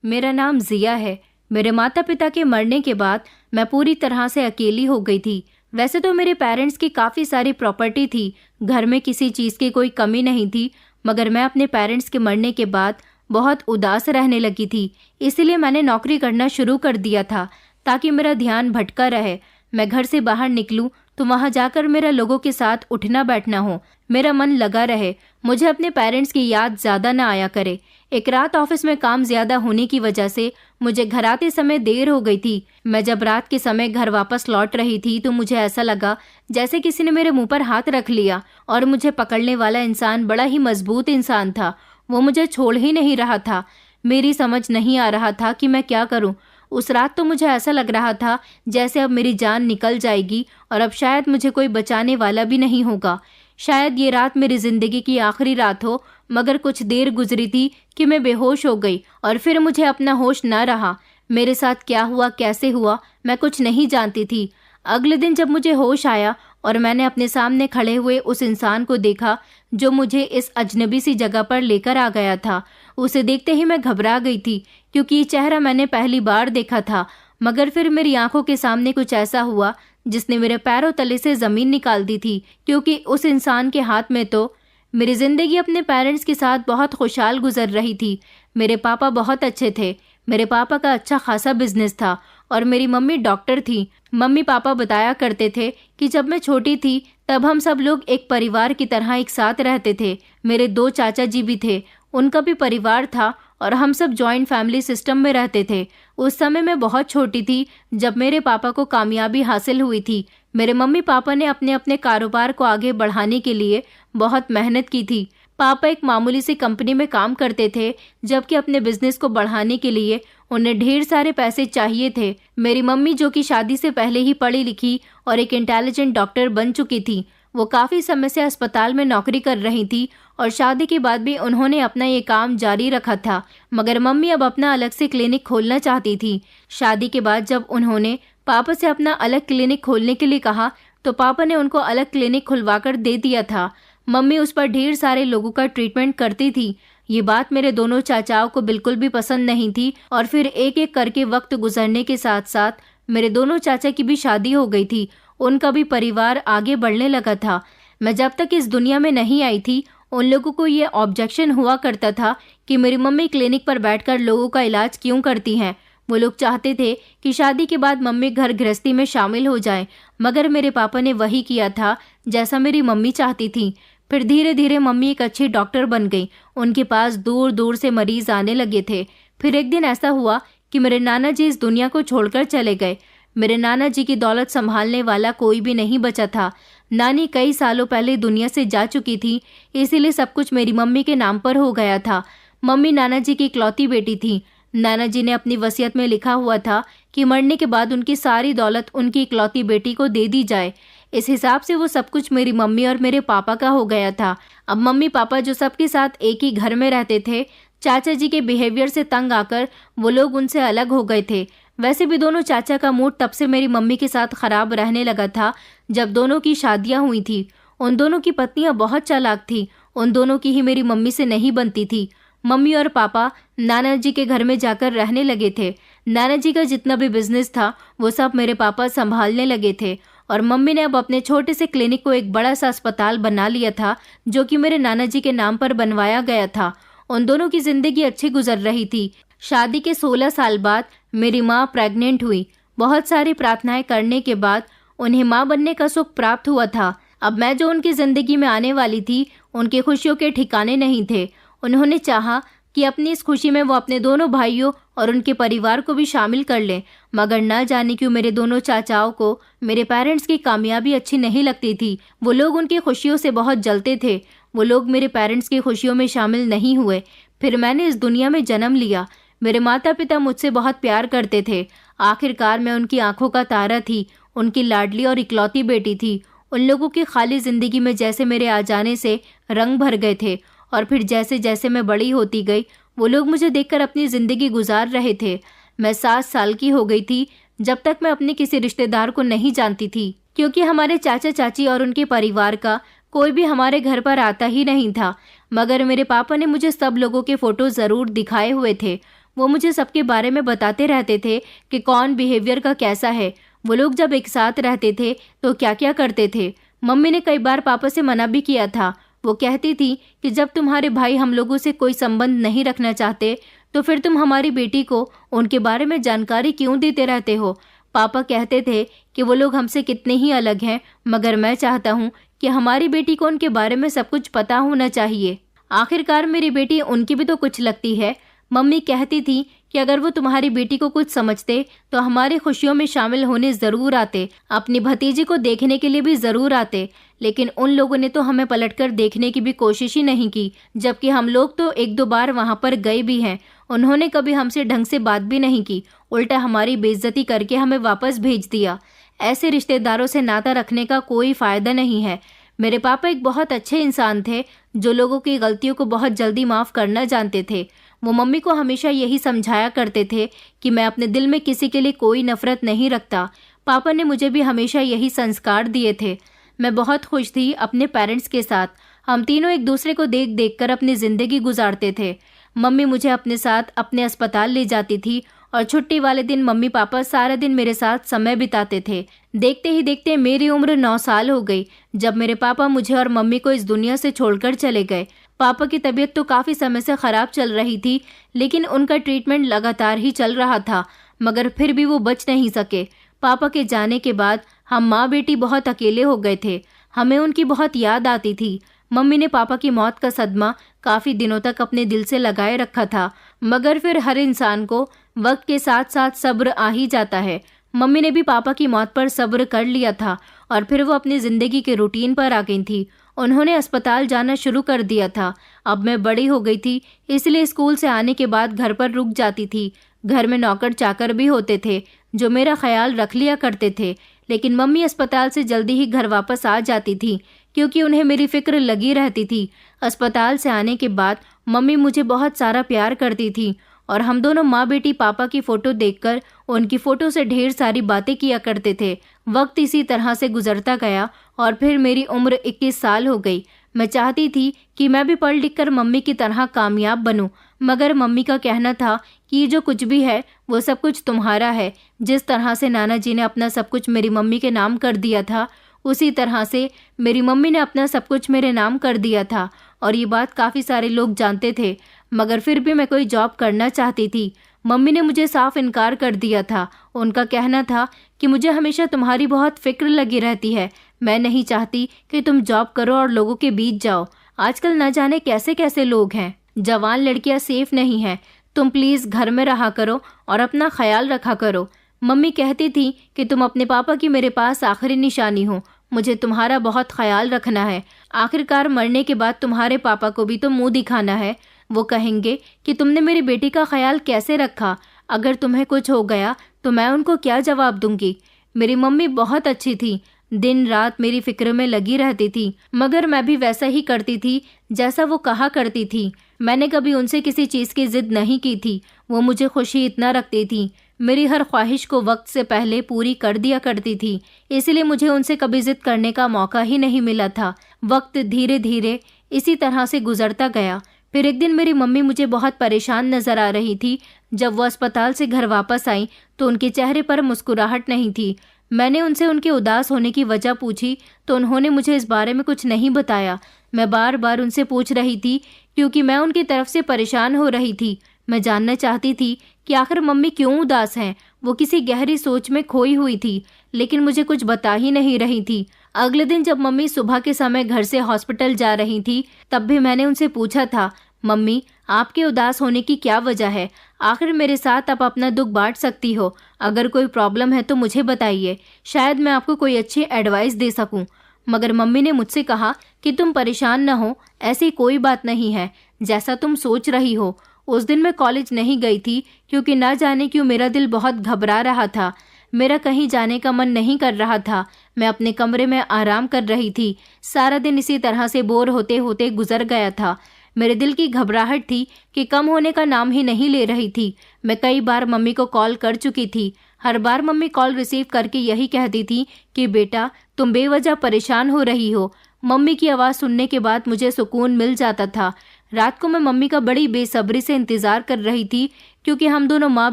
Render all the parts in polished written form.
मेरा नाम जिया है। मेरे माता पिता के मरने के बाद मैं पूरी तरह से अकेली हो गई थी। वैसे तो मेरे पेरेंट्स की काफ़ी सारी प्रॉपर्टी थी, घर में किसी चीज़ की कोई कमी नहीं थी, मगर मैं अपने पेरेंट्स के मरने के बाद बहुत उदास रहने लगी थी। इसलिए मैंने नौकरी करना शुरू कर दिया था ताकि मेरा ध्यान भटका रहे। मैं घर से बाहर निकलूं तो वहां जाकर मेरा लोगों के साथ उठना बैठना हो, मेरा मन लगा रहे, मुझे अपने पेरेंट्स की याद ज़्यादा ना आया करे। एक रात ऑफिस में काम ज़्यादा होने की वजह से मुझे घर आते समय देर हो गई थी। मैं जब रात के समय घर वापस लौट रही थी तो मुझे ऐसा लगा जैसे किसी ने मेरे मुंह पर हाथ रख लिया और मुझे पकड़ने वाला इंसान बड़ा ही मजबूत इंसान था। वो मुझे छोड़ ही नहीं रहा था। मेरी समझ नहीं आ रहा था कि मैं क्या करूं। उस रात तो मुझे ऐसा लग रहा था जैसे अब मेरी जान निकल जाएगी और अब शायद मुझे कोई बचाने वाला भी नहीं होगा। शायद ये रात मेरी जिंदगी की आखिरी रात हो, मगर कुछ देर गुजरी थी कि मैं बेहोश हो गई और फिर मुझे अपना होश न रहा। मेरे साथ क्या हुआ, कैसे हुआ, मैं कुछ नहीं जानती थी। अगले दिन जब मुझे होश आया और मैंने अपने सामने खड़े हुए उस इंसान को देखा जो मुझे इस अजनबी सी जगह पर लेकर आ गया था, उसे देखते ही मैं घबरा गई थी क्योंकि ये चेहरा मैंने पहली बार देखा था। मगर फिर मेरी आंखों के सामने कुछ ऐसा हुआ जिसने मेरे पैरों तले से जमीन निकाल दी थी, क्योंकि उस इंसान के हाथ में तो मेरी जिंदगी अपने पेरेंट्स के साथ बहुत खुशहाल गुजर रही थी। मेरे पापा बहुत अच्छे थे। मेरे पापा का अच्छा खासा बिजनेस था और मेरी मम्मी डॉक्टर थी। मम्मी पापा बताया करते थे कि जब मैं छोटी थी तब हम सब लोग एक परिवार की तरह एक साथ रहते थे। मेरे 2 चाचा जी भी थे, उनका भी परिवार था और हम सब जॉइंट फैमिली सिस्टम में रहते थे। उस समय मैं बहुत छोटी थी जब मेरे पापा को कामयाबी हासिल हुई थी। मेरे मम्मी पापा ने अपने अपने कारोबार को आगे बढ़ाने के लिए बहुत मेहनत की थी। पापा एक मामूली सी कंपनी में काम करते थे, जबकि अपने बिजनेस को बढ़ाने के लिए उन्हें ढेर सारे पैसे चाहिए थे। मेरी मम्मी, जो कि शादी से पहले ही पढ़ी लिखी और एक इंटेलिजेंट डॉक्टर बन चुकी थी, वो काफ़ी समय से अस्पताल में नौकरी कर रही थी और शादी के बाद भी उन्होंने अपना ये काम जारी रखा था। मगर मम्मी अब अपना अलग से क्लिनिक खोलना चाहती थी। शादी के बाद जब उन्होंने पापा से अपना अलग क्लिनिक खोलने के लिए कहा तो पापा ने उनको अलग क्लिनिक खुलवाकर दे दिया था। मम्मी उस पर ढेर सारे लोगों का ट्रीटमेंट करती थी। ये बात मेरे दोनों चाचाओं को बिल्कुल भी पसंद नहीं थी और फिर एक एक करके वक्त गुजरने के साथ साथ मेरे दोनों चाचा की भी शादी हो गई थी। उनका भी परिवार आगे बढ़ने लगा था। मैं जब तक इस दुनिया में नहीं आई थी, उन लोगों को ये ऑब्जेक्शन हुआ करता था कि मेरी मम्मी क्लिनिक पर बैठकर लोगों का इलाज क्यों करती हैं। वो लोग चाहते थे कि शादी के बाद मम्मी घर गृहस्थी में शामिल हो जाएं, मगर मेरे पापा ने वही किया था जैसा मेरी मम्मी चाहती थी। फिर धीरे धीरे मम्मी एक अच्छी डॉक्टर बन गई। उनके पास दूर दूर से मरीज आने लगे थे। फिर एक दिन ऐसा हुआ कि मेरे नाना जी इस दुनिया को छोड़कर चले गए। मेरे नाना जी की दौलत संभालने वाला कोई भी नहीं बचा था। नानी कई सालों पहले दुनिया से जा चुकी थी, इसीलिए सब कुछ मेरी मम्मी के नाम पर हो गया था। मम्मी नाना जी की इकलौती बेटी थी। नाना जी ने अपनी वसीयत में लिखा हुआ था कि मरने के बाद उनकी सारी दौलत उनकी इकलौती बेटी को दे दी जाए। इस हिसाब से वो सब कुछ मेरी मम्मी और मेरे पापा का हो गया था। अब मम्मी पापा जो सबके साथ एक ही घर में रहते थे, चाचा जी के बिहेवियर से तंग आकर वो लोग उनसे अलग हो गए थे। वैसे भी दोनों चाचा का मूड तब से मेरी मम्मी के साथ खराब रहने लगा था जब दोनों की शादियां हुई थी। उन दोनों की पत्नियां बहुत चालाक थी। उन दोनों की ही मेरी मम्मी से नहीं बनती थी। मम्मी और पापा नाना जी के घर में जाकर रहने लगे थे। नाना जी का जितना भी बिजनेस था वो सब मेरे पापा संभालने लगे थे और मम्मी ने अब अपने छोटे से क्लिनिक को एक बड़ा सा अस्पताल बना लिया था, जो कि मेरे नाना जी के नाम पर बनवाया गया था। उन दोनों की जिंदगी अच्छी गुजर रही थी। शादी के 16 साल बाद मेरी माँ प्रेग्नेंट हुई। बहुत सारी प्रार्थनाएं करने के बाद उन्हें माँ बनने का सुख प्राप्त हुआ था। अब मैं जो उनकी जिंदगी में आने वाली थी, उनकी खुशियों के ठिकाने नहीं थे। उन्होंने चाहा कि अपनी इस खुशी में वो अपने दोनों भाइयों और उनके परिवार को भी शामिल कर लें, मगर न जाने क्यों मेरे दोनों चाचाओं को मेरे पेरेंट्स की कामयाबी अच्छी नहीं लगती थी। वो लोग उनकी खुशियों से बहुत जलते थे। वो लोग मेरे पेरेंट्स की खुशियों में शामिल नहीं हुए। फिर मैंने इस दुनिया में जन्म लिया। मेरे माता पिता मुझसे बहुत प्यार करते थे। आखिरकार मैं उनकी आंखों का तारा थी, उनकी लाडली और इकलौती बेटी थी। उन लोगों की खाली जिंदगी में जैसे मेरे आ जाने से रंग भर गए थे और फिर जैसे जैसे मैं बड़ी होती गई, वो लोग मुझे देखकर अपनी जिंदगी गुजार रहे थे। मैं 7 साल की हो गई थी जब तक मैं अपने किसी रिश्तेदार को नहीं जानती थी, क्योंकि हमारे चाचा चाची और उनके परिवार का कोई भी हमारे घर पर आता ही नहीं था। मगर मेरे पापा ने मुझे सब लोगों के फोटो जरूर दिखाए हुए थे। वो मुझे सबके बारे में बताते रहते थे कि कौन बिहेवियर का कैसा है, वो लोग जब एक साथ रहते थे तो क्या क्या करते थे। मम्मी ने कई बार पापा से मना भी किया था। वो कहती थी कि जब तुम्हारे भाई हम लोगों से कोई संबंध नहीं रखना चाहते तो फिर तुम हमारी बेटी को उनके बारे में जानकारी क्यों देते रहते हो। पापा कहते थे कि वो लोग हमसे कितने ही अलग हैं, मगर मैं चाहता हूँ कि हमारी बेटी को उनके बारे में सब कुछ पता होना चाहिए। आखिरकार मेरी बेटी उनकी भी तो कुछ लगती है। मम्मी कहती थी कि अगर वो तुम्हारी बेटी को कुछ समझते तो हमारी खुशियों में शामिल होने ज़रूर आते, अपनी भतीजी को देखने के लिए भी ज़रूर आते, लेकिन उन लोगों ने तो हमें पलटकर देखने की भी कोशिश ही नहीं की, जबकि हम लोग तो एक दो बार वहाँ पर गए भी हैं। उन्होंने कभी हमसे ढंग से बात भी नहीं की, उल्टा हमारी बेइज्जती करके हमें वापस भेज दिया। ऐसे रिश्तेदारों से नाता रखने का कोई फ़ायदा नहीं है। मेरे पापा एक बहुत अच्छे इंसान थे जो लोगों की गलतियों को बहुत जल्दी माफ़ करना जानते थे। वो मम्मी को हमेशा यही समझाया करते थे कि मैं अपने दिल में किसी के लिए कोई नफरत नहीं रखता। पापा ने मुझे भी हमेशा यही संस्कार दिए थे। मैं बहुत खुश थी अपने पेरेंट्स के साथ। हम तीनों एक दूसरे को देख देख कर अपनी ज़िंदगी गुजारते थे। मम्मी मुझे अपने साथ अपने अस्पताल ले जाती थी और छुट्टी वाले दिन मम्मी पापा सारा दिन मेरे साथ समय बिताते थे। देखते ही देखते मेरी उम्र 9 साल हो गई जब मेरे पापा मुझे और मम्मी को इस दुनिया से छोड़कर चले गए। पापा की तबीयत तो काफ़ी समय से ख़राब चल रही थी, लेकिन उनका ट्रीटमेंट लगातार ही चल रहा था, मगर फिर भी वो बच नहीं सके। पापा के जाने के बाद हम माँ बेटी बहुत अकेले हो गए थे। हमें उनकी बहुत याद आती थी। मम्मी ने पापा की मौत का सदमा काफ़ी दिनों तक अपने दिल से लगाए रखा था, मगर फिर हर इंसान को वक्त के साथ साथ सब्र आ ही जाता है। मम्मी ने भी पापा की मौत पर सब्र कर लिया था और फिर वो अपनी ज़िंदगी के रूटीन पर आ गई थी। उन्होंने अस्पताल जाना शुरू कर दिया था। अब मैं बड़ी हो गई थी, इसलिए स्कूल से आने के बाद घर पर रुक जाती थी। घर में नौकर चाकर भी होते थे जो मेरा ख्याल रख लिया करते थे, लेकिन मम्मी अस्पताल से जल्दी ही घर वापस आ जाती थी क्योंकि उन्हें मेरी फिक्र लगी रहती थी। अस्पताल से आने के बाद मम्मी मुझे बहुत सारा प्यार करती थी और हम दोनों माँ बेटी पापा की फ़ोटो देखकर उनकी फ़ोटो से ढेर सारी बातें किया करते थे। वक्त इसी तरह से गुजरता गया और फिर मेरी उम्र 21 साल हो गई। मैं चाहती थी कि मैं भी पढ़ लिख कर मम्मी की तरह कामयाब बनूं, मगर मम्मी का कहना था कि ये जो कुछ भी है वो सब कुछ तुम्हारा है। जिस तरह से नाना जी ने अपना सब कुछ मेरी मम्मी के नाम कर दिया था, उसी तरह से मेरी मम्मी ने अपना सब कुछ मेरे नाम कर दिया था और ये बात काफ़ी सारे लोग जानते थे, मगर फिर भी मैं कोई जॉब करना चाहती थी। मम्मी ने मुझे साफ इनकार कर दिया था। उनका कहना था कि मुझे हमेशा तुम्हारी बहुत फिक्र लगी रहती है, मैं नहीं चाहती कि तुम जॉब करो और लोगों के बीच जाओ। आजकल न जाने कैसे कैसे लोग हैं, जवान लड़कियां सेफ नहीं हैं, तुम प्लीज़ घर में रहा करो और अपना ख्याल रखा करो। मम्मी कहती थी कि तुम अपने पापा की मेरे पास आखिरी निशानी हो, मुझे तुम्हारा बहुत ख्याल रखना है। आखिरकार मरने के बाद तुम्हारे पापा को भी तो मुंह दिखाना है। वो कहेंगे कि तुमने मेरी बेटी का ख्याल कैसे रखा, अगर तुम्हें कुछ हो गया तो मैं उनको क्या जवाब दूंगी। मेरी मम्मी बहुत अच्छी थी, दिन रात मेरी फिक्र में लगी रहती थी, मगर मैं भी वैसा ही करती थी जैसा वो कहा करती थी। मैंने कभी उनसे किसी चीज़ की जिद नहीं की थी। वो मुझे खुशी इतना रखती थी, मेरी हर ख्वाहिश को वक्त से पहले पूरी कर दिया करती थी, इसलिए मुझे उनसे कभी जिद करने का मौका ही नहीं मिला था। वक्त धीरे धीरे इसी तरह से गुजरता गया। फिर एक दिन मेरी मम्मी मुझे बहुत परेशान नजर आ रही थी। जब वो अस्पताल से घर वापस आई तो उनके चेहरे पर मुस्कुराहट नहीं थी। मैंने उनसे उनके उदास होने की वजह पूछी तो उन्होंने मुझे इस बारे में कुछ नहीं बताया। मैं बार बार उनसे पूछ रही थी क्योंकि मैं उनकी तरफ से परेशान हो रही थी। मैं जानना चाहती थी कि आखिर मम्मी क्यों उदास हैं। वो किसी गहरी सोच में खोई हुई थी, लेकिन मुझे कुछ बता ही नहीं रही थी। अगले दिन जब मम्मी सुबह के समय घर से हॉस्पिटल जा रही थी, तब भी मैंने उनसे पूछा था, मम्मी आपके उदास होने की क्या वजह है? आखिर मेरे साथ आप अपना दुख बांट सकती हो। अगर कोई प्रॉब्लम है तो मुझे बताइए, शायद मैं आपको कोई अच्छी एडवाइस दे सकूं। मगर मम्मी ने मुझसे कहा कि तुम परेशान न हो, ऐसी कोई बात नहीं है जैसा तुम सोच रही हो। उस दिन मैं कॉलेज नहीं गई थी क्योंकि ना जाने क्यों मेरा दिल बहुत घबरा रहा था। मेरा कहीं जाने का मन नहीं कर रहा था। मैं अपने कमरे में आराम कर रही थी। सारा दिन इसी तरह से बोर होते होते गुजर गया था। मेरे दिल की घबराहट थी कि कम होने का नाम ही नहीं ले रही थी। मैं कई बार मम्मी को कॉल कर चुकी थी। हर बार मम्मी कॉल रिसीव करके यही कहती थी कि बेटा तुम बेवजह परेशान हो रही हो। मम्मी की आवाज़ सुनने के बाद मुझे सुकून मिल जाता था। रात को मैं मम्मी का बड़ी बेसब्री से इंतजार कर रही थी, क्योंकि हम दोनों माँ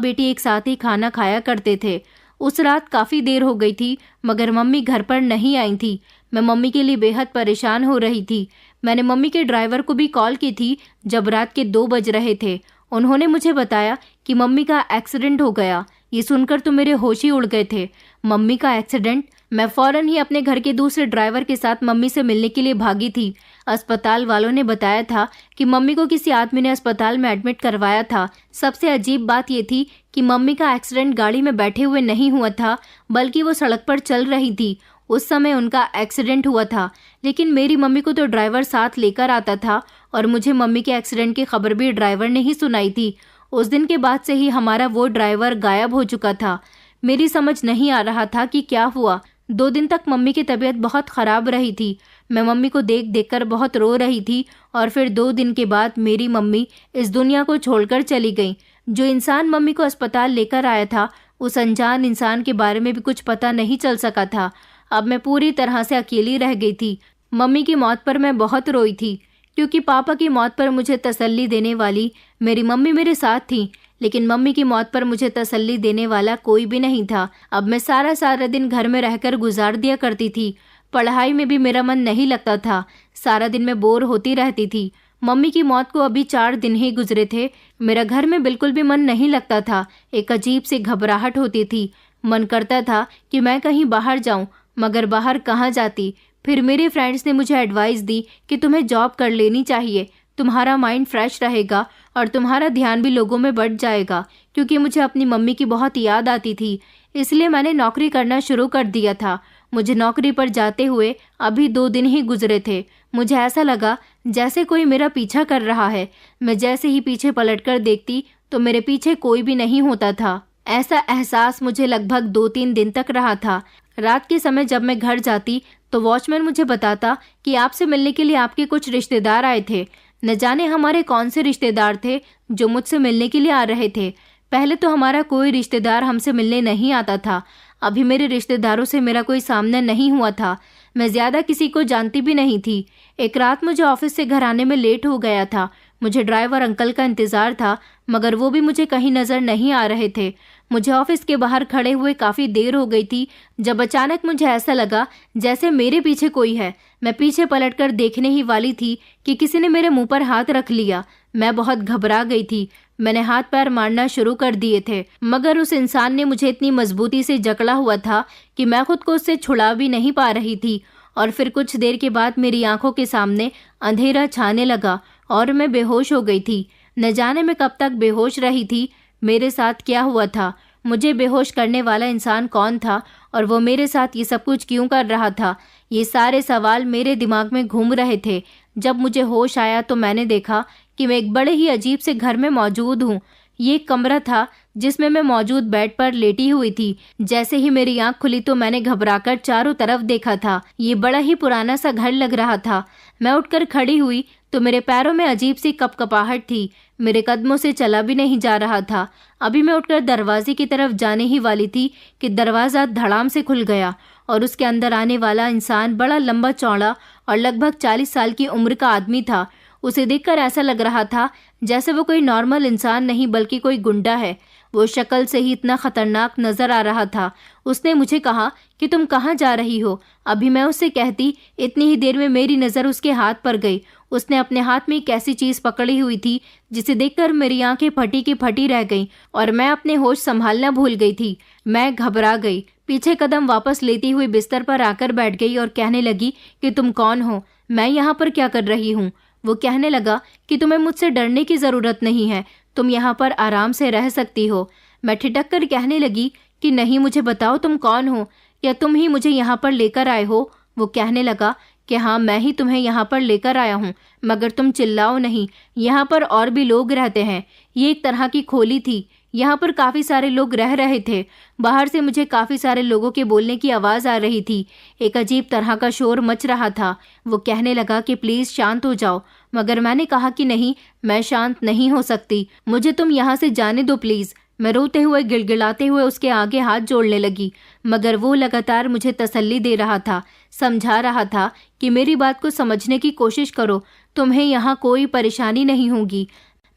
बेटी एक साथ ही खाना खाया करते थे। उस रात काफ़ी देर हो गई थी, मगर मम्मी घर पर नहीं आई थी। मैं मम्मी के लिए बेहद परेशान हो रही थी। मैंने मम्मी के ड्राइवर को भी कॉल की थी जब रात के 2 बज रहे थे। उन्होंने मुझे बताया कि मम्मी का एक्सीडेंट हो गया। ये सुनकर तो मेरे होश ही उड़ गए थे। मम्मी का एक्सीडेंट? मैं फौरन ही अपने घर के दूसरे ड्राइवर के साथ मम्मी से मिलने के लिए भागी थी। अस्पताल वालों ने बताया था कि मम्मी को किसी आदमी ने अस्पताल में एडमिट करवाया था। सबसे अजीब बात ये थी कि मम्मी का एक्सीडेंट गाड़ी में बैठे हुए नहीं हुआ था, बल्कि वो सड़क पर चल रही थी। उस समय उनका एक्सीडेंट हुआ था। लेकिन मेरी मम्मी को तो ड्राइवर साथ लेकर आता था, और मुझे मम्मी के एक्सीडेंट की खबर भी ड्राइवर ने ही सुनाई थी। उस दिन के बाद से ही हमारा वो ड्राइवर गायब हो चुका था। मेरी समझ नहीं आ रहा था कि क्या हुआ। 2 दिन तक मम्मी की तबीयत बहुत ख़राब रही थी। मैं मम्मी को देख देखकर बहुत रो रही थी, और फिर 2 दिन के बाद मेरी मम्मी इस दुनिया को छोड़कर चली गई। जो इंसान मम्मी को अस्पताल लेकर आया था, उस अनजान इंसान के बारे में भी कुछ पता नहीं चल सका था। अब मैं पूरी तरह से अकेली रह गई थी। मम्मी की मौत पर मैं बहुत रोई थी, क्योंकि पापा की मौत पर मुझे तसल्ली देने वाली मेरी मम्मी मेरे साथ थी, लेकिन मम्मी की मौत पर मुझे तसल्ली देने वाला कोई भी नहीं था। अब मैं सारा दिन घर में रहकर गुजार दिया करती थी। पढ़ाई में भी मेरा मन नहीं लगता था। सारा दिन मैं बोर होती रहती थी। मम्मी की मौत को अभी 4 दिन ही गुजरे थे। मेरा घर में बिल्कुल भी मन नहीं लगता था। एक अजीब सी घबराहट होती थी। मन करता था कि मैं कहीं बाहर जाऊं, मगर बाहर कहाँ जाती। फिर मेरे फ्रेंड्स ने मुझे एडवाइस दी कि तुम्हें जॉब कर लेनी चाहिए, तुम्हारा माइंड फ्रेश रहेगा और तुम्हारा ध्यान भी लोगों में बढ़ जाएगा। क्योंकि मुझे अपनी मम्मी की बहुत याद आती थी, इसलिए मैंने नौकरी करना शुरू कर दिया था। मुझे नौकरी पर जाते हुए अभी 2 दिन ही गुजरे थे। मुझे ऐसा लगा जैसे कोई मेरा पीछा कर रहा है। मैं जैसे ही पीछे पलटकर देखती तो मेरे पीछे कोई भी नहीं होता था। ऐसा एहसास मुझे लगभग 2-3 दिन तक रहा था। रात के समय जब मैं घर जाती तो वॉचमैन मुझे बताता कि आपसे मिलने के लिए आपके कुछ रिश्तेदार आए थे। न जाने हमारे कौन से रिश्तेदार थे जो मुझसे मिलने के लिए आ रहे थे। पहले तो हमारा कोई रिश्तेदार हमसे मिलने नहीं आता था। अभी मेरे रिश्तेदारों से मेरा कोई सामना नहीं हुआ था। मैं ज़्यादा किसी को जानती भी नहीं थी। एक रात मुझे ऑफिस से घर आने में लेट हो गया था। मुझे ड्राइवर अंकल का इंतज़ार था, मगर वो भी मुझे कहीं नज़र नहीं आ रहे थे। मुझे ऑफिस के बाहर खड़े हुए काफ़ी देर हो गई थी, जब अचानक मुझे ऐसा लगा जैसे मेरे पीछे कोई है। मैं पीछे पलटकर देखने ही वाली थी कि किसी ने मेरे मुंह पर हाथ रख लिया। मैं बहुत घबरा गई थी। मैंने हाथ पैर मारना शुरू कर दिए थे, मगर उस इंसान ने मुझे इतनी मजबूती से जकड़ा हुआ था कि मैं खुद को उससे छुड़ा भी नहीं पा रही थी। और फिर कुछ देर के बाद मेरी आंखों के सामने अंधेरा छाने लगा और मैं बेहोश हो गई थी। न जाने मैं कब तक बेहोश रही थी। मेरे साथ क्या हुआ था? मुझे बेहोश करने वाला इंसान कौन था और वो मेरे साथ ये सब कुछ क्यों कर रहा था? ये सारे सवाल मेरे दिमाग में घूम रहे थे। जब मुझे होश आया तो मैंने देखा कि मैं एक बड़े ही अजीब से घर में मौजूद हूँ। ये एक कमरा था जिसमें मैं मौजूद बेड पर लेटी हुई थी। जैसे ही मेरी आंख खुली तो मैंने घबराकर चारों तरफ देखा था। ये बड़ा ही पुराना सा घर लग रहा था। मैं उठकर खड़ी हुई तो मेरे पैरों में अजीब सी कपकपाहट थी। मेरे कदमों से चला भी नहीं जा रहा था। अभी मैं उठकर दरवाजे की तरफ जाने ही वाली थी कि दरवाज़ा धड़ाम से खुल गया और उसके अंदर आने वाला इंसान बड़ा लंबा चौड़ा और लगभग 40 साल की उम्र का आदमी था। उसे देखकर ऐसा लग रहा था जैसे वो कोई नॉर्मल इंसान नहीं बल्कि कोई गुंडा है। वो शक्ल से ही इतना खतरनाक नजर आ रहा था। उसने मुझे कहा कि तुम कहाँ जा रही हो? अभी मैं उससे कहती, इतनी ही देर में मेरी नज़र उसके हाथ पर गई। उसने अपने हाथ में एक ऐसी चीज़ पकड़ी हुई थी जिसे देखकर मेरी आंखें फटी की फटी रह गईं और मैं अपने होश संभालना भूल गई थी। मैं घबरा गई, पीछे कदम वापस लेती हुई बिस्तर पर आकर बैठ गई और कहने लगी कि तुम कौन हो? मैं यहाँ पर क्या कर रही हूँ? वो कहने लगा कि तुम्हें मुझसे डरने की ज़रूरत नहीं है, तुम यहाँ पर आराम से रह सकती हो। मैं ठिठक कर कहने लगी कि नहीं, मुझे बताओ तुम कौन हो? क्या तुम ही मुझे यहाँ पर लेकर आए हो? वो कहने लगा कि हाँ, मैं ही तुम्हें यहाँ पर लेकर आया हूँ, मगर तुम चिल्लाओ नहीं, यहाँ पर और भी लोग रहते हैं। ये एक तरह की खोली थी, यहाँ पर काफ़ी सारे लोग रह रहे थे। बाहर से मुझे काफ़ी सारे लोगों के बोलने की आवाज़ आ रही थी। एक अजीब तरह का शोर मच रहा था। वो कहने लगा कि प्लीज़ शांत हो जाओ, मगर मैंने कहा कि नहीं, मैं शांत नहीं हो सकती, मुझे तुम यहाँ से जाने दो प्लीज़। मैं रोते हुए गिड़गिड़ाते हुए उसके आगे हाथ जोड़ने लगी, मगर वो लगातार मुझे तसल्ली दे रहा था, समझा रहा था कि मेरी बात को समझने की कोशिश करो, तुम्हें यहाँ कोई परेशानी नहीं होगी।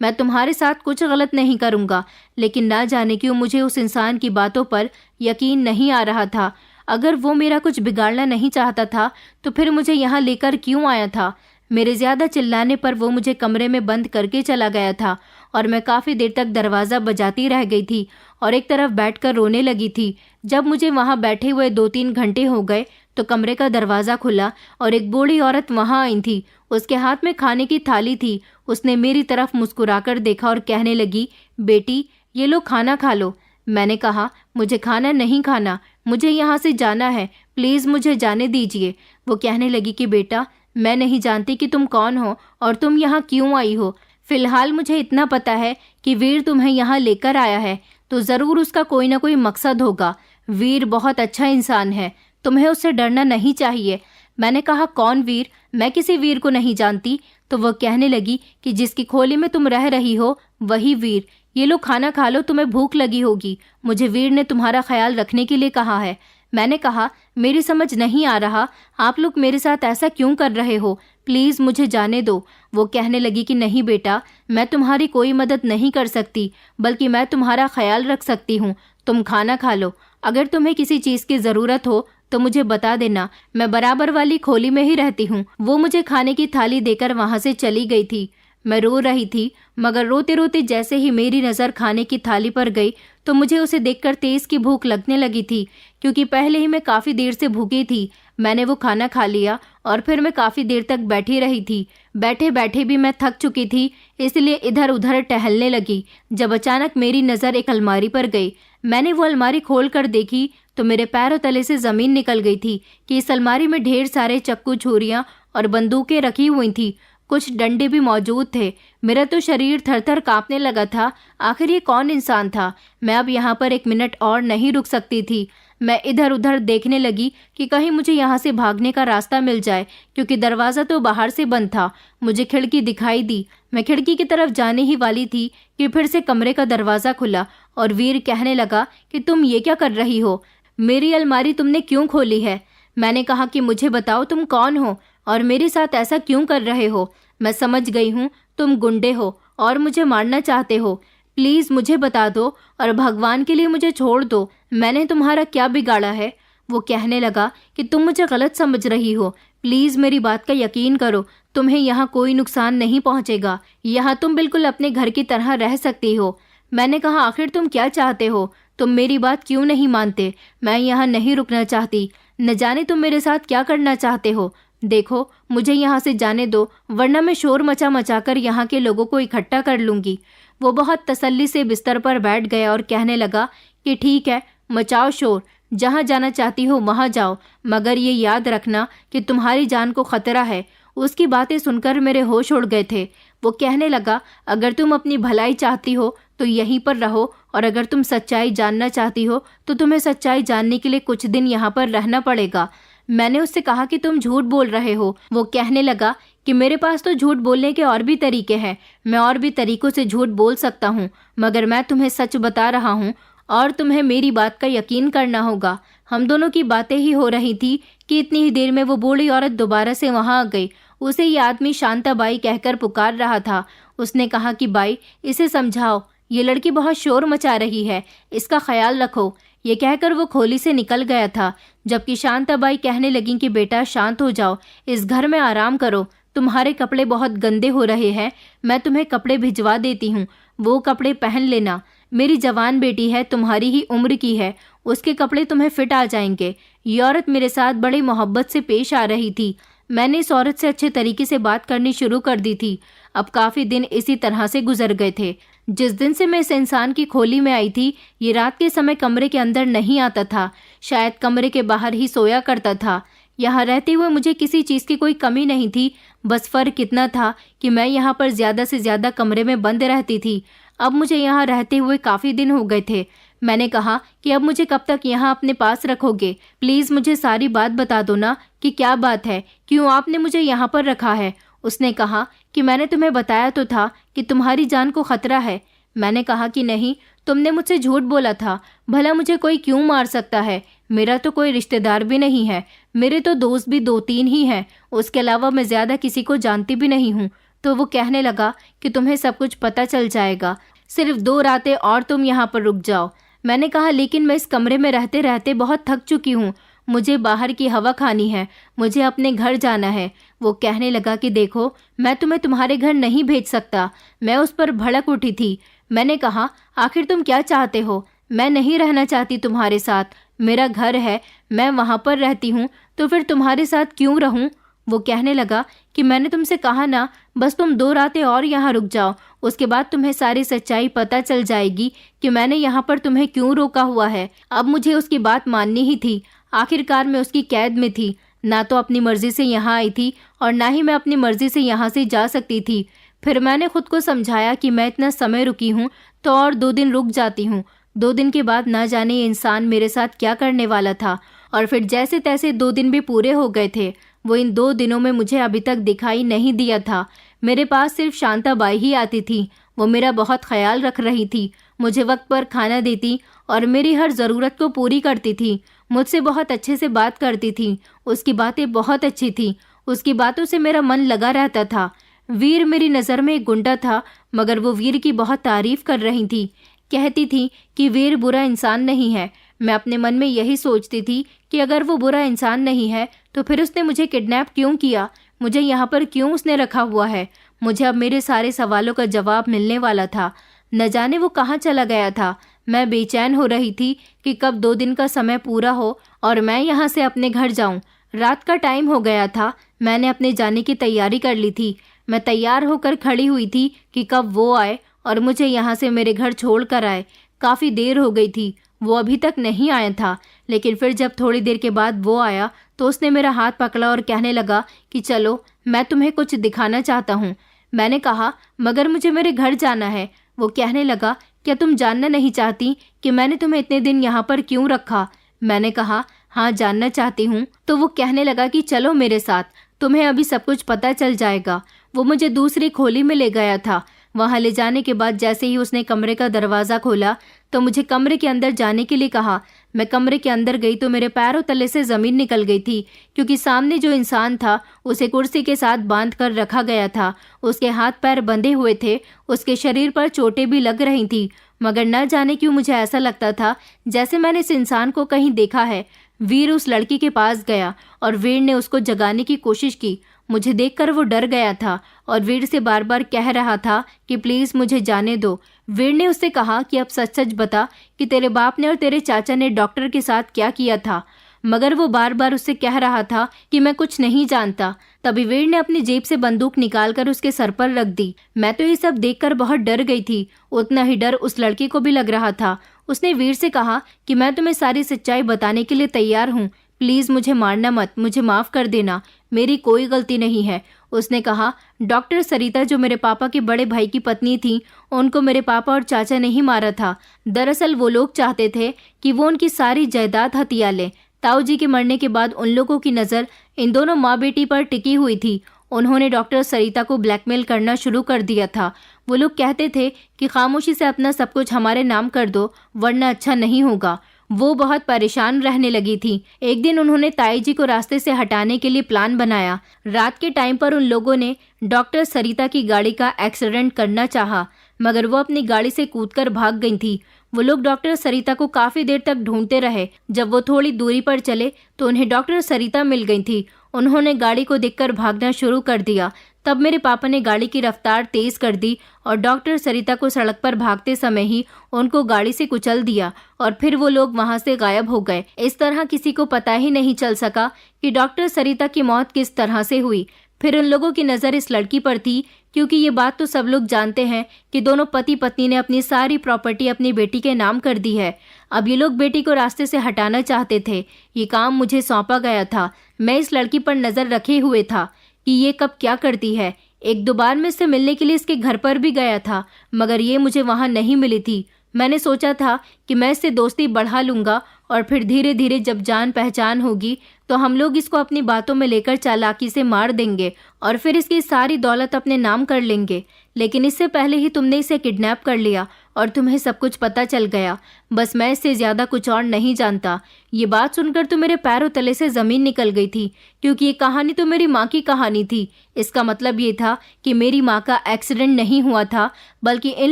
मैं तुम्हारे साथ कुछ गलत नहीं करूँगा। लेकिन ना जाने क्यों मुझे उस इंसान की बातों पर यकीन नहीं आ रहा था। अगर वो मेरा कुछ बिगाड़ना नहीं चाहता था तो फिर मुझे यहाँ लेकर क्यों आया था। मेरे ज़्यादा चिल्लाने पर वो मुझे कमरे में बंद करके चला गया था और मैं काफ़ी देर तक दरवाज़ा बजाती रह गई थी और एक तरफ बैठकर रोने लगी थी। जब मुझे वहाँ बैठे हुए 2-3 घंटे हो गए तो कमरे का दरवाज़ा खुला और एक बूढ़ी औरत वहाँ आई थी। उसके हाथ में खाने की थाली थी। उसने मेरी तरफ मुस्कुराकर देखा और कहने लगी, बेटी ये लो खाना खा लो। मैंने कहा, मुझे खाना नहीं खाना, मुझे यहाँ से जाना है, प्लीज़ मुझे जाने दीजिए। वो कहने लगी कि बेटा मैं नहीं जानती कि तुम कौन हो और तुम यहाँ क्यों आई हो। फिलहाल मुझे इतना पता है कि वीर तुम्हें यहाँ लेकर आया है तो ज़रूर उसका कोई ना कोई मकसद होगा। वीर बहुत अच्छा इंसान है, तुम्हें उससे डरना नहीं चाहिए। मैंने कहा, कौन वीर? मैं किसी वीर को नहीं जानती। तो वह कहने लगी कि जिसकी खोली में तुम रह रही हो वही वीर। ये लो खाना खा लो, तुम्हें भूख लगी होगी। मुझे वीर ने तुम्हारा ख्याल रखने के लिए कहा है। मैंने कहा, मेरी समझ नहीं आ रहा, आप लोग मेरे साथ ऐसा क्यों कर रहे हो, प्लीज़ मुझे जाने दो। वो कहने लगी कि नहीं बेटा, मैं तुम्हारी कोई मदद नहीं कर सकती, बल्कि मैं तुम्हारा ख्याल रख सकती हूँ। तुम खाना खा लो। अगर तुम्हें किसी चीज़ की ज़रूरत हो तो मुझे बता देना, मैं बराबर वाली खोली में ही रहती हूँ। वो मुझे खाने की थाली देकर वहाँ से चली गई थी। मैं रो रही थी, मगर रोते रोते जैसे ही मेरी नज़र खाने की थाली पर गई तो मुझे उसे देखकर तेज़ की भूख लगने लगी थी, क्योंकि पहले ही मैं काफ़ी देर से भूखी थी। मैंने वो खाना खा लिया और फिर मैं काफ़ी देर तक बैठी रही थी। बैठे बैठे भी मैं थक चुकी थी, इसलिए इधर उधर टहलने लगी। जब अचानक मेरी नज़र एक अलमारी पर गई। मैंने वो अलमारी खोल कर देखी तो मेरे पैरों तले से ज़मीन निकल गई थी कि इस अलमारी में ढेर सारे चक्कू, छुरियाँ और बंदूकें रखी हुई थीं। कुछ डंडे भी मौजूद थे। मेरा तो शरीर थर थर काँपने लगा था। आखिर ये कौन इंसान था? मैं अब यहाँ पर 1 मिनट और नहीं रुक सकती थी। मैं इधर उधर देखने लगी कि कहीं मुझे यहाँ से भागने का रास्ता मिल जाए, क्योंकि दरवाज़ा तो बाहर से बंद था। मुझे खिड़की दिखाई दी। मैं खिड़की की तरफ जाने ही वाली थी कि फिर से कमरे का दरवाज़ा खुला और वीर कहने लगा कि तुम ये क्या कर रही हो? मेरी अलमारी तुमने क्यों खोली है? मैंने कहा कि मुझे बताओ तुम कौन हो और मेरे साथ ऐसा क्यों कर रहे हो? मैं समझ गई हूँ तुम गुंडे हो और मुझे मारना चाहते हो। प्लीज़ मुझे बता दो और भगवान के लिए मुझे छोड़ दो। मैंने तुम्हारा क्या बिगाड़ा है? वो कहने लगा कि तुम मुझे गलत समझ रही हो, प्लीज़ मेरी बात का यकीन करो, तुम्हें यहाँ कोई नुकसान नहीं पहुँचेगा। यहाँ तुम बिल्कुल अपने घर की तरह रह सकती हो। मैंने कहा, आखिर तुम क्या चाहते हो? तुम मेरी बात क्यों नहीं मानते? मैं यहाँ नहीं रुकना चाहती। न जाने तुम मेरे साथ क्या करना चाहते हो। देखो मुझे यहाँ से जाने दो, वरना मैं शोर मचा मचा कर यहाँ के लोगों को इकट्ठा कर लूँगी। वो बहुत तसल्ली से बिस्तर पर बैठ गया और कहने लगा कि ठीक है, मचाओ शोर, जहाँ जाना चाहती हो वहाँ जाओ, मगर ये याद रखना कि तुम्हारी जान को खतरा है। उसकी बातें सुनकर मेरे होश उड़ गए थे। वो कहने लगा, अगर तुम अपनी भलाई चाहती हो तो यहीं पर रहो, और अगर तुम सच्चाई जानना चाहती हो तो तुम्हें सच्चाई जानने के लिए कुछ दिन यहाँ पर रहना पड़ेगा। मैंने उससे कहा कि तुम झूठ बोल रहे हो। वो कहने लगा कि मेरे पास तो झूठ बोलने के और भी तरीके हैं, मैं और भी तरीकों से झूठ बोल सकता हूँ, मगर मैं तुम्हें सच बता रहा हूँ और तुम्हें मेरी बात का यकीन करना होगा। हम दोनों की बातें ही हो रही थी कि इतनी ही देर में वो बूढ़ी औरत दोबारा से वहाँ आ गई। उसे ये आदमी शांता बाई कहकर पुकार रहा था। उसने कहा कि बाई, इसे समझाओ, ये लड़की बहुत शोर मचा रही है, इसका ख्याल रखो। ये कहकर वो खोली से निकल गया था, जबकि शांताबाई कहने लगी कि बेटा शांत हो जाओ, इस घर में आराम करो, तुम्हारे कपड़े बहुत गंदे हो रहे हैं, मैं तुम्हें कपड़े भिजवा देती हूँ, वो कपड़े पहन लेना। मेरी जवान बेटी है, तुम्हारी ही उम्र की है, उसके कपड़े तुम्हें फिट आ जाएंगे। ये औरत मेरे साथ बड़ी मोहब्बत से पेश आ रही थी। मैंने इस औरत से अच्छे तरीके से बात करनी शुरू कर दी थी। अब काफ़ी दिन इसी तरह से गुजर गए थे। जिस दिन से मैं इस इंसान की खोली में आई थी, ये रात के समय कमरे के अंदर नहीं आता था, शायद कमरे के बाहर ही सोया करता था। यहाँ रहते हुए मुझे किसी चीज़ की कोई कमी नहीं थी, बस फ़र्क इतना था कि मैं यहाँ पर ज़्यादा से ज़्यादा कमरे में बंद रहती थी। अब मुझे यहाँ रहते हुए काफ़ी दिन हो गए थे। मैंने कहा कि अब मुझे कब तक यहाँ अपने पास रखोगे? प्लीज़ मुझे सारी बात बता दो ना कि क्या बात है, क्यों आपने मुझे यहाँ पर रखा है। उसने कहा कि मैंने तुम्हें बताया तो था कि तुम्हारी जान को खतरा है। मैंने कहा कि नहीं, तुमने मुझसे झूठ बोला था। भला मुझे कोई क्यों मार सकता है? मेरा तो कोई रिश्तेदार भी नहीं है, मेरे तो दोस्त भी 2-3 ही हैं, उसके अलावा मैं ज़्यादा किसी को जानती भी नहीं हूँ। तो वो कहने लगा कि तुम्हें सब कुछ पता चल जाएगा, सिर्फ 2 रातें और तुम यहाँ पर रुक जाओ। मैंने कहा लेकिन मैं इस कमरे में रहते रहते बहुत थक चुकी हूँ, मुझे बाहर की हवा खानी है, मुझे अपने घर जाना है। वो कहने लगा कि देखो, मैं तुम्हें तुम्हारे घर नहीं भेज सकता। मैं उस पर भड़क उठी थी। मैंने कहा आखिर तुम क्या चाहते हो? मैं नहीं रहना चाहती तुम्हारे साथ, मेरा घर है, मैं वहाँ पर रहती हूँ, तो फिर तुम्हारे साथ क्यों रहूँ? वो कहने लगा कि मैंने तुमसे कहा ना, बस तुम 2 रातें और यहाँ रुक जाओ, उसके बाद तुम्हें सारी सच्चाई पता चल जाएगी कि मैंने यहाँ पर तुम्हें क्यों रोका हुआ है। अब मुझे उसकी बात माननी ही थी। आखिरकार मैं उसकी कैद में थी, ना तो अपनी मर्जी से यहाँ आई थी और ना ही मैं अपनी मर्जी से यहाँ से जा सकती थी। फिर मैंने खुद को समझाया कि मैं इतना समय रुकी हूँ तो और 2 दिन रुक जाती हूँ। 2 दिन के बाद ना जाने ये इंसान मेरे साथ क्या करने वाला था। और फिर जैसे तैसे 2 दिन भी पूरे हो गए थे। वो इन 2 दिनों में मुझे अभी तक दिखाई नहीं दिया था। मेरे पास सिर्फ शांताबाई ही आती थी। वो मेरा बहुत ख्याल रख रही थी, मुझे वक्त पर खाना देती और मेरी हर ज़रूरत को पूरी करती थी। मुझसे बहुत अच्छे से बात करती थी, उसकी बातें बहुत अच्छी थी, उसकी बातों से मेरा मन लगा रहता था। वीर मेरी नज़र में एक गुंडा था, मगर वो वीर की बहुत तारीफ कर रही थी, कहती थी कि वीर बुरा इंसान नहीं है। मैं अपने मन में यही सोचती थी कि अगर वो बुरा इंसान नहीं है तो फिर उसने मुझे किडनैप क्यों किया, मुझे यहाँ पर क्यों उसने रखा हुआ है। मुझे अब मेरे सारे सवालों का जवाब मिलने वाला था। न जाने वो कहाँ चला गया था। मैं बेचैन हो रही थी कि कब 2 दिन का समय पूरा हो और मैं यहाँ से अपने घर जाऊँ। रात का टाइम हो गया था, मैंने अपने जाने की तैयारी कर ली थी। मैं तैयार होकर खड़ी हुई थी कि कब वो आए और मुझे यहाँ से मेरे घर छोड़ कर आए। काफ़ी देर हो गई थी, वो अभी तक नहीं आया था। लेकिन फिर जब थोड़ी देर के बाद वो आया तो उसने मेरा हाथ पकड़ा और कहने लगा कि चलो, मैं तुम्हें कुछ दिखाना चाहता हूँ। मैंने कहा मगर मुझे मेरे घर जाना है। वो कहने लगा क्या तुम जानना नहीं चाहती कि मैंने तुम्हें इतने दिन यहाँ पर क्यों रखा? मैंने कहा हाँ, जानना चाहती हूँ। तो वो कहने लगा कि चलो मेरे साथ, तुम्हें अभी सब कुछ पता चल जाएगा। वो मुझे दूसरी खोली में ले गया था। वहाँ ले जाने के बाद जैसे ही उसने कमरे का दरवाज़ा खोला तो मुझे कमरे के अंदर जाने के लिए कहा। मैं कमरे के अंदर गई तो मेरे पैरों तले से ज़मीन निकल गई थी, क्योंकि सामने जो इंसान था उसे कुर्सी के साथ बांध कर रखा गया था। उसके हाथ पैर बंधे हुए थे, उसके शरीर पर चोटें भी लग रही थी, मगर न जाने क्यों मुझे ऐसा लगता था जैसे मैंने इस इंसान को कहीं देखा है। वीर उस लड़की के पास गया और वीर ने उसको जगाने की कोशिश की। मुझे देखकर वो डर गया था और वीर से बार बार कह रहा था कि प्लीज़ मुझे जाने दो। वीर ने उससे कहा कि अब सच सच बता कि तेरे बाप ने और तेरे चाचा ने डॉक्टर के साथ क्या किया था। मगर वो बार बार उससे कह रहा था कि मैं कुछ नहीं जानता। तभी वीर ने अपनी जेब से बंदूक निकालकर उसके सर पर रख दी। मैं तो ये सब देखकर बहुत डर गई थी, उतना ही डर उस लड़की को भी लग रहा था। उसने वीर से कहा कि मैं तुम्हें सारी सच्चाई बताने के लिए तैयार हूँ, प्लीज़ मुझे मारना मत, मुझे माफ़ कर देना, मेरी कोई गलती नहीं है। उसने कहा डॉक्टर सरिता जो मेरे पापा के बड़े भाई की पत्नी थी, उनको मेरे पापा और चाचा ने ही मारा था। दरअसल वो लोग चाहते थे कि वो उनकी सारी जायदाद हथिया लें। ताऊ जी के मरने के बाद उन लोगों की नज़र इन दोनों माँ बेटी पर टिकी हुई थी। उन्होंने डॉक्टर सरिता को ब्लैकमेल करना शुरू कर दिया था। वो लोग कहते थे कि खामोशी से अपना सब कुछ हमारे नाम कर दो, वरना अच्छा नहीं होगा। वो बहुत परेशान रहने लगी थी। एक दिन उन्होंने ताई जी को रास्ते से हटाने के लिए प्लान बनाया। रात के टाइम पर उन लोगों ने डॉक्टर सरिता की गाड़ी का एक्सीडेंट करना चाहा, मगर वो अपनी गाड़ी से कूदकर भाग गई थी। वो लोग डॉक्टर सरिता को काफी देर तक ढूंढते रहे। जब वो थोड़ी दूरी पर चले तो उन्हें डॉक्टर सरिता मिल गई थी। उन्होंने गाड़ी को देखकर भागना शुरू कर दिया। तब मेरे पापा ने गाड़ी की रफ्तार तेज कर दी और डॉक्टर सरिता को सड़क पर भागते समय ही उनको गाड़ी से कुचल दिया और फिर वो लोग वहां से गायब हो गए। इस तरह किसी को पता ही नहीं चल सका कि डॉक्टर सरिता की मौत किस तरह से हुई। फिर उन लोगों की नज़र इस लड़की पर थी, क्योंकि ये बात तो सब लोग जानते हैं कि दोनों पति पत्नी ने अपनी सारी प्रॉपर्टी अपनी बेटी के नाम कर दी है। अब ये लोग बेटी को रास्ते से हटाना चाहते थे। ये काम मुझे सौंपा गया था। मैं इस लड़की पर नज़र रखे हुए था कि ये कब क्या करती है। 1-2 बार मैं इससे मिलने के लिए इसके घर पर भी गया था, मगर ये मुझे वहाँ नहीं मिली थी। मैंने सोचा था कि मैं इससे दोस्ती बढ़ा लूँगा और फिर धीरे धीरे जब जान पहचान होगी तो हम लोग इसको अपनी बातों में लेकर चालाकी से मार देंगे और फिर इसकी सारी दौलत अपने नाम कर लेंगे। लेकिन इससे पहले ही तुमने इसे किडनैप कर लिया और तुम्हें सब कुछ पता चल गया। बस मैं इससे ज़्यादा कुछ और नहीं जानता। ये बात सुनकर तो मेरे पैरों तले से ज़मीन निकल गई थी, क्योंकि ये कहानी तो मेरी माँ की कहानी थी। इसका मतलब ये था कि मेरी माँ का एक्सीडेंट नहीं हुआ था, बल्कि इन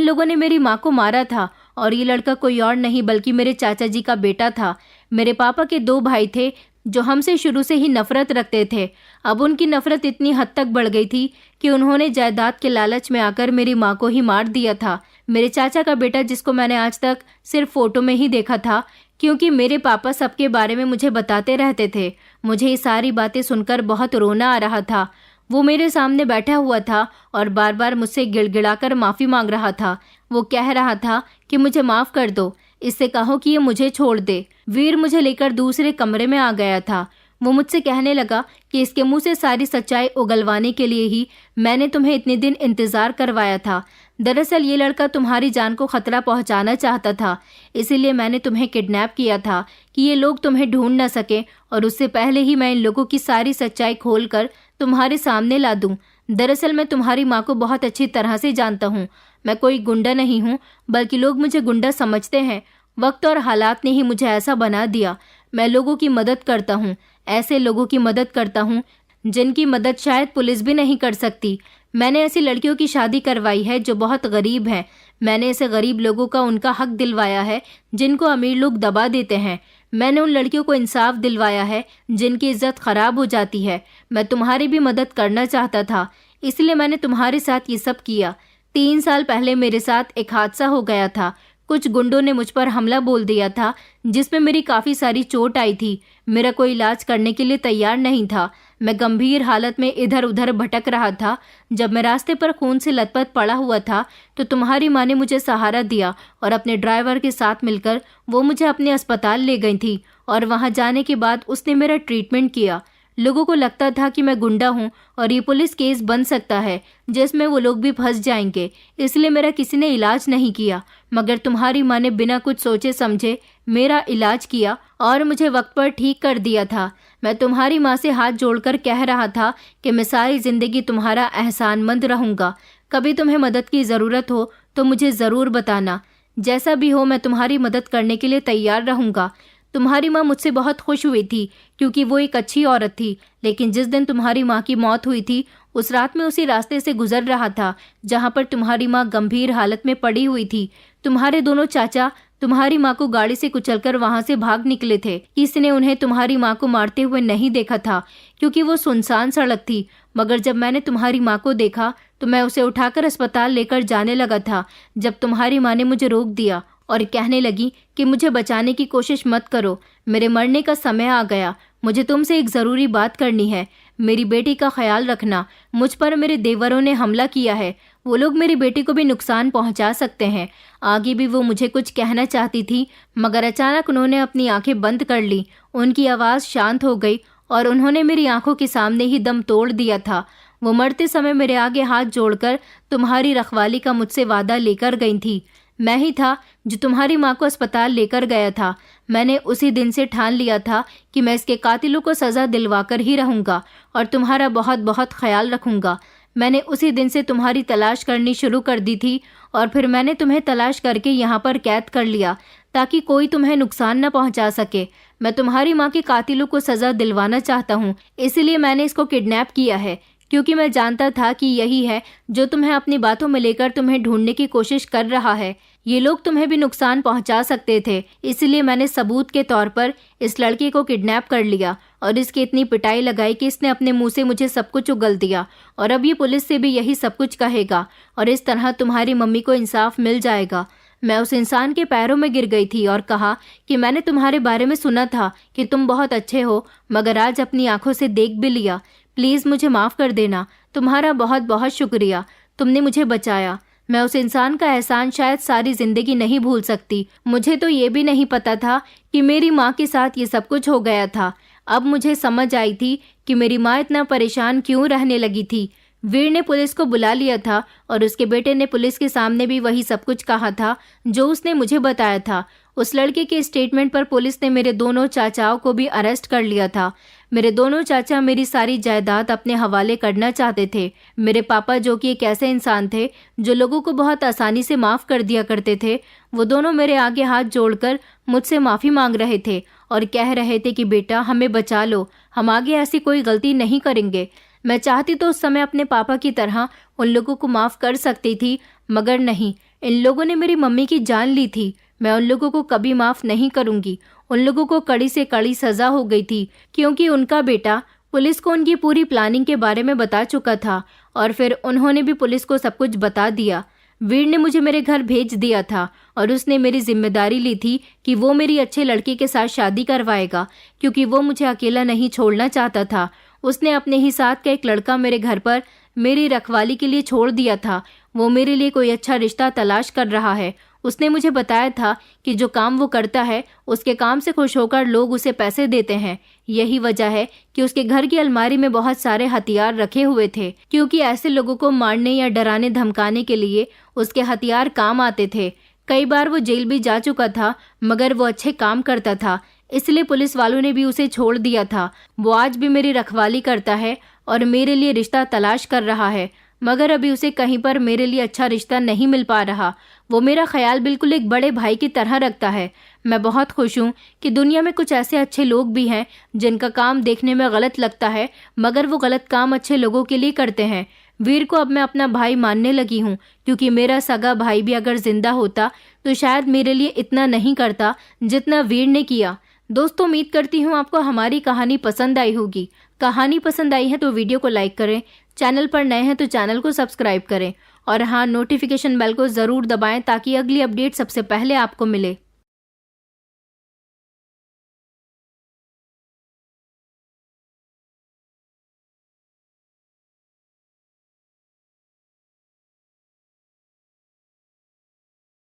लोगों ने मेरी माँ को मारा था। और ये लड़का कोई और नहीं बल्कि मेरे चाचा जी का बेटा था। मेरे पापा के 2 भाई थे जो हमसे शुरू से ही नफरत रखते थे। अब उनकी नफरत इतनी हद तक बढ़ गई थी कि उन्होंने जायदाद के लालच में आकर मेरी माँ को ही मार दिया था। मेरे चाचा का बेटा, जिसको मैंने आज तक सिर्फ फोटो में ही देखा था, क्योंकि मेरे पापा सबके बारे में मुझे बताते रहते थे। मुझे ये सारी बातें सुनकर बहुत रोना आ रहा था। वो मेरे सामने बैठा हुआ था और बार बार मुझसे गिड़गिड़ाकर माफ़ी मांग रहा था। वो कह रहा था कि मुझे माफ़ कर दो, इससे कहो कि ये मुझे छोड़ दे। वीर मुझे लेकर दूसरे कमरे में आ गया था। वो मुझसे कहने लगा कि इसके मुंह से सारी सच्चाई उगलवाने के लिए ही मैंने तुम्हें इतने दिन इंतज़ार करवाया था। दरअसल ये लड़का तुम्हारी जान को खतरा पहुंचाना चाहता था, इसीलिए मैंने तुम्हें किडनैप किया था कि ये लोग तुम्हें ढूंढ न सके, और उससे पहले ही मैं इन लोगों की सारी सच्चाई खोलकर तुम्हारे सामने ला दूं। दरअसल मैं तुम्हारी माँ को बहुत अच्छी तरह से जानता हूँ। मैं कोई गुंडा नहीं हूँ, बल्कि लोग मुझे गुंडा समझते हैं। वक्त और हालात ने ही मुझे ऐसा बना दिया। मैं लोगों की मदद करता हूँ, ऐसे लोगों की मदद करता हूँ जिनकी मदद शायद पुलिस भी नहीं कर सकती। मैंने ऐसी लड़कियों की शादी करवाई है जो बहुत गरीब हैं। मैंने ऐसे गरीब लोगों का उनका हक दिलवाया है जिनको अमीर लोग दबा देते हैं। मैंने उन लड़कियों को इंसाफ दिलवाया है जिनकी इज्जत खराब हो जाती है। मैं तुम्हारी भी मदद करना चाहता था, इसलिए मैंने तुम्हारे साथ ये सब किया। 3 साल पहले मेरे साथ एक हादसा हो गया था। कुछ गुंडों ने मुझ पर हमला बोल दिया था, जिसमें मेरी काफ़ी सारी चोट आई थी। मेरा कोई इलाज करने के लिए तैयार नहीं था। मैं गंभीर हालत में इधर उधर भटक रहा था। जब मैं रास्ते पर खून से लथपथ पड़ा हुआ था तो तुम्हारी माँ ने मुझे सहारा दिया और अपने ड्राइवर के साथ मिलकर वो मुझे अपने अस्पताल ले गई थी। और वहाँ जाने के बाद उसने मेरा ट्रीटमेंट किया। लोगों को लगता था कि मैं गुंडा हूँ और ये पुलिस केस बन सकता है जिसमें वो लोग भी फंस जाएंगे, इसलिए मेरा किसी ने इलाज नहीं किया। मगर तुम्हारी माँ ने बिना कुछ सोचे समझे मेरा इलाज किया और मुझे वक्त पर ठीक कर दिया था। मैं तुम्हारी माँ से हाथ जोड़कर कह रहा था कि मैं सारी जिंदगी तुम्हारा एहसानमंद रहूँगा। कभी तुम्हें मदद की ज़रूरत हो तो मुझे ज़रूर बताना। जैसा भी हो, मैं तुम्हारी मदद करने के लिए तैयार रहूँगा। तुम्हारी माँ मुझसे बहुत खुश हुई थी क्योंकि वो एक अच्छी औरत थी। लेकिन जिस दिन तुम्हारी माँ की मौत हुई थी, उस रात में उसी रास्ते से गुजर रहा था जहाँ पर तुम्हारी माँ गंभीर हालत में पड़ी हुई थी। तुम्हारे दोनों चाचा तुम्हारी माँ को गाड़ी से कुचलकर वहां से भाग निकले थे। किसी ने उन्हें तुम्हारी माँ को मारते हुए नहीं देखा था क्योंकि वो सुनसान सड़क थी। मगर जब मैंने तुम्हारी माँ को देखा तो मैं उसे उठाकर अस्पताल लेकर जाने लगा था, जब तुम्हारी माँ ने मुझे रोक दिया और कहने लगी कि मुझे बचाने की कोशिश मत करो, मेरे मरने का समय आ गया। मुझे तुमसे एक ज़रूरी बात करनी है। मेरी बेटी का ख्याल रखना। मुझ पर मेरे देवरों ने हमला किया है। वो लोग मेरी बेटी को भी नुकसान पहुंचा सकते हैं। आगे भी वो मुझे कुछ कहना चाहती थी, मगर अचानक उन्होंने अपनी आंखें बंद कर ली। उनकी आवाज़ शांत हो गई और उन्होंने मेरी आंखों के सामने ही दम तोड़ दिया था। वो मरते समय मेरे आगे हाथ जोड़कर तुम्हारी रखवाली का मुझसे वादा लेकर गई थी। मैं ही था जो तुम्हारी माँ को अस्पताल लेकर गया था। मैंने उसी दिन से ठान लिया था कि मैं इसके कातिलों को सज़ा दिलवाकर ही रहूँगा और तुम्हारा बहुत बहुत ख्याल रखूँगा। मैंने उसी दिन से तुम्हारी तलाश करनी शुरू कर दी थी और फिर मैंने तुम्हें तलाश करके यहाँ पर कैद कर लिया ताकि कोई तुम्हें नुकसान न पहुँचा सके। मैं तुम्हारी माँ के कातिलों को सज़ा दिलवाना चाहता हूँ, इसलिए मैंने इसको किडनैप किया है, क्योंकि मैं जानता था कि यही है जो तुम्हें अपनी बातों में लेकर तुम्हें ढूंढने की कोशिश कर रहा है। ये लोग तुम्हें भी नुकसान पहुंचा सकते थे, इसलिए मैंने सबूत के तौर पर इस लड़के को किडनैप कर लिया और इसकी इतनी पिटाई लगाई कि इसने अपने मुंह से मुझे सब कुछ उगल दिया और अब ये पुलिस से भी यही सब कुछ कहेगा और इस तरह तुम्हारी मम्मी को इंसाफ मिल जाएगा। मैं उस इंसान के पैरों में गिर गई थी और कहा कि मैंने तुम्हारे बारे में सुना था कि तुम बहुत अच्छे हो, मगर आज अपनी आंखों से देख भी लिया। प्लीज़ मुझे माफ़ कर देना। तुम्हारा बहुत बहुत शुक्रिया, तुमने मुझे बचाया। मैं उस इंसान का एहसान शायद सारी ज़िंदगी नहीं भूल सकती। मुझे तो ये भी नहीं पता था कि मेरी माँ के साथ ये सब कुछ हो गया था। अब मुझे समझ आई थी कि मेरी माँ इतना परेशान क्यों रहने लगी थी। वीर ने पुलिस को बुला लिया था और उसके बेटे ने पुलिस के सामने भी वही सब कुछ कहा था जो उसने मुझे बताया था। उस लड़के के स्टेटमेंट पर पुलिस ने मेरे दोनों चाचाओं को भी अरेस्ट कर लिया था। मेरे दोनों चाचा मेरी सारी जायदाद अपने हवाले करना चाहते थे। मेरे पापा, जो कि एक ऐसे इंसान थे जो लोगों को बहुत आसानी से माफ़ कर दिया करते थे, वो दोनों मेरे आगे हाथ जोड़कर मुझसे माफ़ी मांग रहे थे और कह रहे थे कि बेटा, हमें बचा लो, हम आगे ऐसी कोई गलती नहीं करेंगे। मैं चाहती तो उस समय अपने पापा की तरह उन लोगों को माफ़ कर सकती थी, मगर नहीं, इन लोगों ने मेरी मम्मी की जान ली थी। मैं उन लोगों को कभी माफ़ नहीं करूंगी। उन लोगों को कड़ी से कड़ी सज़ा हो गई थी क्योंकि उनका बेटा पुलिस को उनकी पूरी प्लानिंग के बारे में बता चुका था और फिर उन्होंने भी पुलिस को सब कुछ बता दिया। वीर ने मुझे मेरे घर भेज दिया था और उसने मेरी जिम्मेदारी ली थी कि वो मेरी अच्छे लड़के के साथ शादी करवाएगा, क्योंकि वो मुझे अकेला नहीं छोड़ना चाहता था। उसने अपने ही साथ का एक लड़का मेरे घर पर मेरी रखवाली के लिए छोड़ दिया था। वो मेरे लिए कोई अच्छा रिश्ता तलाश कर रहा है। उसने मुझे बताया था कि जो काम वो करता है उसके काम से खुश होकर लोग उसे पैसे देते हैं। यही वजह है कि उसके घर की अलमारी में बहुत सारे हथियार रखे हुए थे, क्योंकि ऐसे लोगों को मारने या डराने धमकाने के लिए उसके हथियार काम आते थे। कई बार वो जेल भी जा चुका था, मगर वो अच्छे काम करता था, इसलिए पुलिस वालों ने भी उसे छोड़ दिया था। वो आज भी मेरी रखवाली करता है और मेरे लिए रिश्ता तलाश कर रहा है, मगर अभी उसे कहीं पर मेरे लिए अच्छा रिश्ता नहीं मिल पा रहा। वो मेरा ख्याल बिल्कुल एक बड़े भाई की तरह रखता है। मैं बहुत खुश हूँ कि दुनिया में कुछ ऐसे अच्छे लोग भी हैं जिनका काम देखने में गलत लगता है, मगर वो गलत काम अच्छे लोगों के लिए करते हैं। वीर को अब मैं अपना भाई मानने लगी हूँ, क्योंकि मेरा सगा भाई भी अगर जिंदा होता तो शायद मेरे लिए इतना नहीं करता जितना वीर ने किया। दोस्तों, उम्मीद करती हूँ आपको हमारी कहानी पसंद आई होगी। कहानी पसंद आई है तो वीडियो को लाइक करें, चैनल पर नए हैं तो चैनल को सब्सक्राइब करें और हाँ, नोटिफिकेशन बेल को ज़रूर दबाएं ताकि अगली अपडेट सबसे पहले आपको मिले।